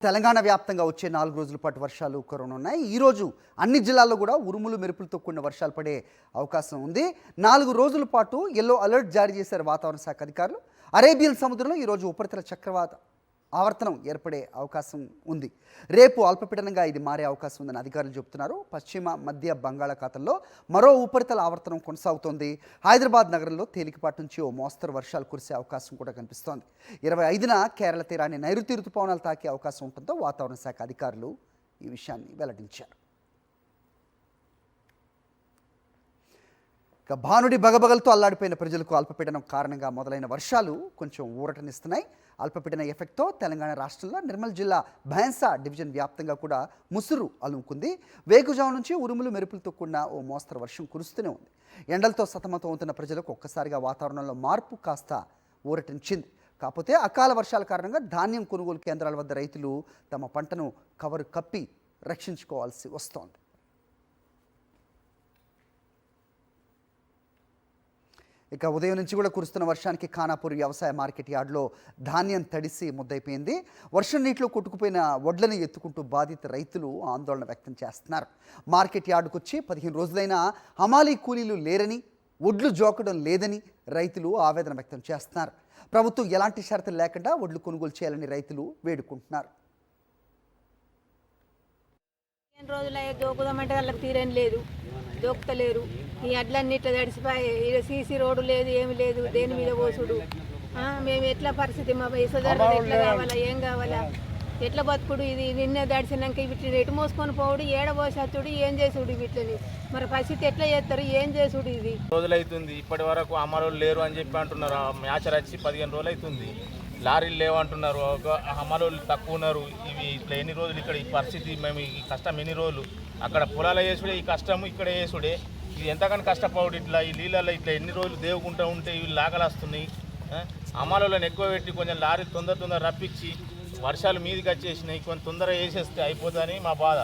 తెలంగాణ వ్యాప్తంగా వచ్చే 4 రోజుల పాటు వర్షాలు కురవనున్నాయి. ఈరోజు అన్ని జిల్లాల్లో కూడా ఉరుములు మెరుపులతో కూడిన వర్షాలు పడే అవకాశం ఉంది. 4 రోజుల పాటు యెల్లో అలర్ట్ జారీ చేశారు వాతావరణ శాఖ అధికారులు. అరేబియన్ సముద్రంలో ఈరోజు ఉపరితల చక్రవాత ఆవర్తనం ఏర్పడే అవకాశం ఉంది. రేపు అల్పపీడనంగా ఇది మారే అవకాశం ఉందని అధికారులు చెబుతున్నారు. పశ్చిమ మధ్య బంగాళాఖాతంలో మరో ఉపరితల ఆవర్తనం కొనసాగుతోంది. హైదరాబాద్ నగరంలో తేలికపాటి నుంచి ఓ మోస్తరు వర్షాలు కురిసే అవకాశం కూడా కనిపిస్తోంది. 25న కేరళ తీరాన్ని నైరుతి రుతుపవనాలు తాకే అవకాశం ఉంటుందో వాతావరణ శాఖ అధికారులు ఈ విషయాన్ని వెల్లడించారు. భానుడి బగబగలతో అల్లాడిపోయిన ప్రజలకు అల్పపీడనం కారణంగా మొదలైన వర్షాలు కొంచెం ఊరటనిస్తున్నాయి. అల్పపీడన ఎఫెక్ట్తో తెలంగాణ రాష్ట్రంలో నిర్మల్ జిల్లా భైన్సా డివిజన్ వ్యాప్తంగా కూడా ముసురు అలుముకుంది. వేకుజాము నుంచి ఉరుములు మెరుపులతో కూడిన ఓ మోస్తరు వర్షం కురుస్తూనే ఉంది. ఎండలతో సతమతం అవుతున్న ప్రజలకు ఒక్కసారిగా వాతావరణంలో మార్పు కాస్త ఊరటనిచ్చింది. కాకపోతే అకాల వర్షాల కారణంగా ధాన్యం కొనుగోలు కేంద్రాల వద్ద రైతులు తమ పంటను కవరు కప్పి రక్షించుకోవాల్సి వస్తోంది. ఇక ఉదయం నుంచి కూడా కురుస్తున్న వర్షానికి ఖానాపూర్ వ్యవసాయ మార్కెట్ యార్డులో ధాన్యం తడిసి ముద్దయిపోయింది. వర్షం నీటిలో కొట్టుకుపోయిన వడ్లను ఎత్తుకుంటూ బాధిత రైతులు ఆందోళన వ్యక్తం చేస్తున్నారు. మార్కెట్ యార్డుకు వచ్చి 15 రోజులైనా హమాలీ కూలీలు లేరని, వడ్లు జోకడం లేదని రైతులు ఆవేదన వ్యక్తం చేస్తున్నారు. ప్రభుత్వం ఎలాంటి షరతులు లేకుండా వడ్లు కొనుగోలు చేయాలని రైతులు వేడుకుంటున్నారు. రోజులయ్యే దోకుదామంటే వాళ్ళకి తీరేం లేదు, దోకుతలేరు. ఈ అడ్లన్నీ ఇట్లా తడిసిపోయి సీసీ రోడ్డు లేదు, ఏమి లేదు, దేని మీద పోసుడు. మేము ఎట్లా పరిస్థితి, మా యశోధర ఎట్లా కావాలా, ఏం కావాలా, ఎట్లా బతుకుడు? ఇది నిన్న దడిసినాక వీటిని ఎటు మోసుకొని పోవుడు, ఏడబోసత్తుడు, ఏం చేసుడు వీటిని? మరి పరిస్థితి ఎట్లా చేస్తారు, ఏం చేసుడు? ఇది రోజులైతుంది, ఇప్పటి వరకు అమలు లేరు అని చెప్పి అంటున్నారు. మ్యాచర్ వచ్చి 15 రోజులు అవుతుంది, లారీలు లేవంటున్నారు, అమలు తక్కువ ఉన్నారు. ఇవి ఇట్లా ఎన్ని రోజులు ఇక్కడ ఈ పరిస్థితి, మేము ఈ కష్టం ఎన్ని రోజులు అక్కడ పొలాలు వేసుడే, ఈ కష్టము ఇక్కడ వేసుడే. ఇది ఎంతగానో కష్టపడు. ఇట్లా ఈ నీళ్ళల్లో ఇట్లా ఎన్ని రోజులు దేవుకుంటూ ఉంటే ఇవి లాగలు వస్తున్నాయి. అమలులను ఎక్కువ పెట్టి కొంచెం లారీలు తొందర రప్పించి వర్షాలు మీదికి వచ్చేసినాయి, కొంచెం తొందరగా వేసేస్తే అయిపోతుందని మా బాధ.